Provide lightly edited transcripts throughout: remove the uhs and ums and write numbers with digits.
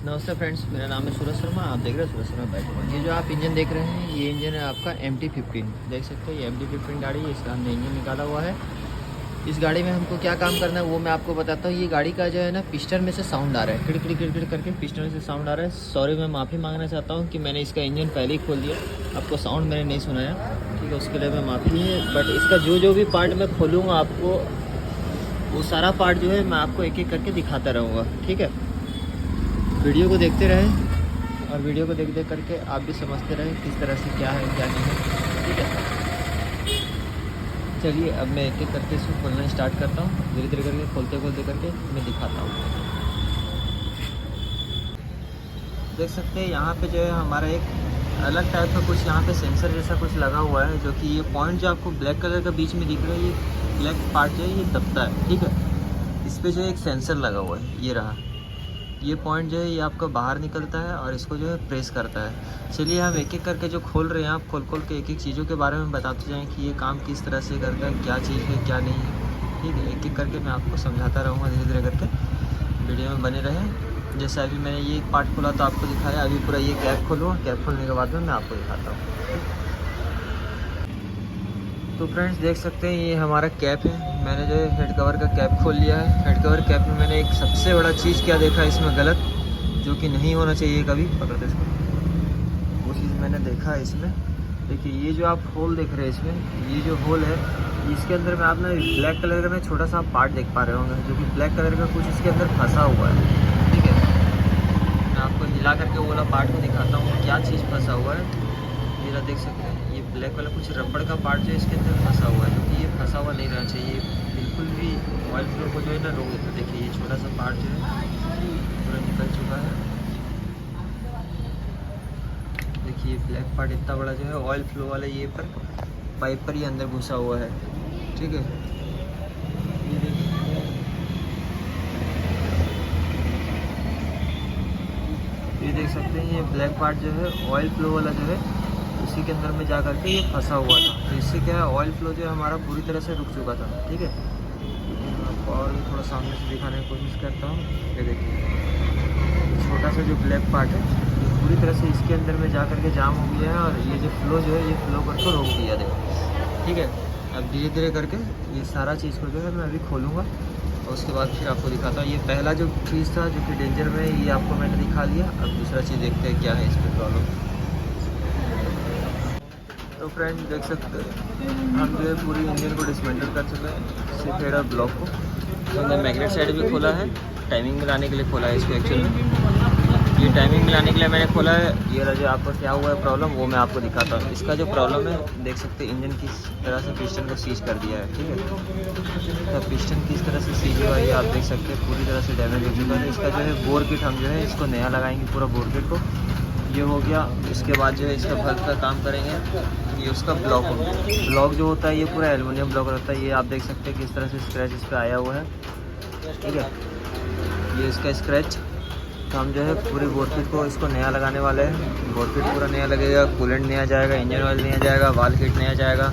नमस्ते फ्रेंड्स, मेरा नाम है सूरज शर्मा। आप देख रहे हैं सूरज शर्मा बाइक। ये जो आप इंजन देख रहे हैं, ये इंजन है आपका MT-15। देख सकते हैं ये MT-15 गाड़ी है, इसका हमने इंजन निकाला हुआ है। इस गाड़ी में हमको क्या काम करना है वो मैं आपको बताता हूँ। ये गाड़ी का जो है ना, पिस्टन में से साउंड आ रहा है, किड़ किड़ करके पिस्टन में से साउंड आ रहा है। सॉरी, मैं माफ़ी मांगना चाहता हूँ कि मैंने इसका इंजन पहले ही खोल दिया, आपको साउंड मैंने नहीं सुनाया, ठीक है, उसके लिए मैं माफ़ी है। बट इसका जो भी पार्ट मैं खोलूँगा आपको, वो सारा पार्ट जो है मैं आपको एक एक करके दिखाता रहूँगा, ठीक है। वीडियो को देखते रहें और वीडियो को देख करके आप भी समझते रहें किस तरह से क्या है क्या नहीं है, ठीक है। चलिए अब मैं एक एक करके इसको खोलना स्टार्ट करता हूँ। धीरे धीरे करके खोलते करके मैं दिखाता हूँ। देख सकते हैं यहाँ पे जो है हमारा एक अलग टाइप का कुछ यहाँ पे सेंसर जैसा कुछ लगा हुआ है, जो कि ये पॉइंट जो आपको ब्लैक कलर का बीच में दिख रहा है, ये ब्लैक पार्ट जो है ये दबता है, ठीक है। इस पर जो है एक सेंसर लगा हुआ है, ये रहा। ये पॉइंट जो है ये आपका बाहर निकलता है और इसको जो है प्रेस करता है। चलिए हम एक एक करके जो खोल रहे हैं, आप खोल के एक एक चीज़ों के बारे में बताते जाएं कि ये काम किस तरह से करता है, क्या चीज़ है क्या नहीं है, ठीक है। एक एक करके मैं आपको समझाता रहूँगा, धीरे धीरे करके वीडियो में बने रहें। जैसे अभी मैंने ये पार्ट खोला तो आपको दिखाया, अभी पूरा ये कैप खोलूँगा, कैप खोलने के बाद में मैं आपको दिखाता हूँ। तो फ्रेंड्स देख सकते हैं ये हमारा कैप है। मैंने जो है हेड कवर का कैप खोल लिया है। हेड कवर कैप में मैंने एक सबसे बड़ा चीज़ क्या देखा इसमें गलत, जो कि नहीं होना चाहिए कभी, पकड़ते इसको, वो चीज़ मैंने देखा है इसमें। देखिए ये जो आप होल देख रहे हैं इसमें, ये जो होल है इसके अंदर में आप ना ब्लैक कलर का छोटा सा पार्ट देख पा रहे होंगे, जो कि ब्लैक कलर का कुछ इसके अंदर फंसा हुआ है, ठीक है। मैं आपको हिला करके वो वाला पार्ट में दिखाता हूँ क्या चीज़ फंसा हुआ है। मेरा देख सकते हैं ये ब्लैक वाला कुछ रबड़ का पार्ट जो इसके अंदर फंसा हुआ है, जो कि ये फंसा हुआ नहीं रहना चाहिए, बिल्कुल भी ऑयल फ्लो को जो है ना रोक देता। देखिए ये छोटा सा पार्ट जो है पूरा निकल चुका है। देखिए ब्लैक पार्ट इतना बड़ा जो है ऑयल फ्लो वाला ये पर पाइप पर ही अंदर घुसा हुआ है, ठीक है। ये देख सकते हैं ये ब्लैक पार्ट जो है ऑयल फ्लो वाला जो है उसी के अंदर में जा करके ये फंसा हुआ था। तो इससे क्या है, ऑयल फ्लो जो है हमारा पूरी तरह से रुक चुका था, ठीक है। आपको और भी थोड़ा सामने से दिखाने की कोशिश करता हूँ। ये देखिए छोटा सा जो ब्लैक पार्ट है ये पूरी तरह से इसके अंदर में जा करके जाम हो गया है, और ये जो फ्लो जो है ये फ्लो करके रोक दिया, देखो, ठीक है। अब धीरे धीरे करके ये सारा चीज़ को जो है मैं अभी खोलूँगा और उसके बाद फिर आपको दिखाता हूँ। ये पहला जो चीज़ था जो कि डेंजर में, ये आपको मैंने दिखा लिया। अब दूसरा चीज़ देखते हैं क्या है इस पर प्रॉब्लम। तो फ्रेंड देख सकते हैं हम जो है पूरी इंजन को डिसमेंटल कर चुके हैं, सिर्फ हेड और ब्लॉक को। तो हमने मैग्नेट साइड भी खोला है, टाइमिंग मिलाने के लिए खोला है इसको। एक्चुअली ये टाइमिंग मिलाने के लिए मैंने खोला है। ये जो आपको क्या हुआ है प्रॉब्लम, वो मैं आपको दिखाता हूँ। इसका जो प्रॉब्लम है देख सकते हैं, इंजन किस तरह से पिस्टन को सीज कर दिया है, ठीक है। तो पिस्टन किस तरह से सीज हुआ है ये आप देख सकते हैं, पूरी तरह से डैमेज हो चुका है। इसका जो है बोर किट हम जो है इसको नया लगाएंगे, पूरा बोर किट को। ये हो गया। इसके बाद जो है इसका बल्ब का काम करेंगे। ये उसका ब्लॉक हो, ब्लॉक जो होता है ये पूरा एल्युमिनियम ब्लॉक रहता है। ये आप देख सकते हैं किस तरह से स्क्रैच इस पर आया हुआ है, ठीक है। ये इसका स्क्रैच। तो हम जो है पूरी बोरकिट को इसको नया लगाने वाले हैं। बोरकिट पूरा नया लगेगा, कूलेंट नया जाएगा, इंजन ऑयल नया जाएगा, वाल किट नया जाएगा,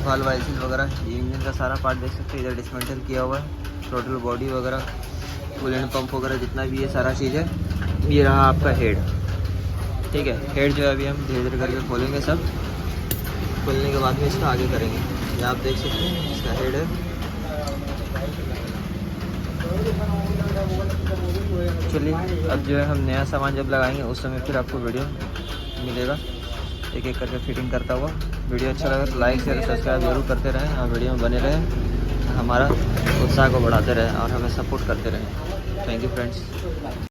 वाल वाइसिल वगैरह। ये इंजन का सारा पार्ट देख सकते हैं इधर डिसमेंटल किया हुआ है। टोटल बॉडी वगैरह, कूलेंट पंप वगैरह जितना भी ये सारा चीज़ है। ये रहा आपका हेड, ठीक है। हेड जो है अभी हम धीरे धीरे करके खोलेंगे सब। खोलने के बाद में इसका आगे करेंगे। ये आप देख सकते हैं इसका हेड है। चलिए अब जो है हम नया सामान जब लगाएंगे उस समय फिर आपको वीडियो मिलेगा एक एक करके फिटिंग करता हुआ। वीडियो अच्छा लगा तो लाइक शेयर सब्सक्राइब जरूर करते रहें और वीडियो में बने रहें, हमारा उत्साह को बढ़ाते रहें और हमें सपोर्ट करते रहें। Thank you friends.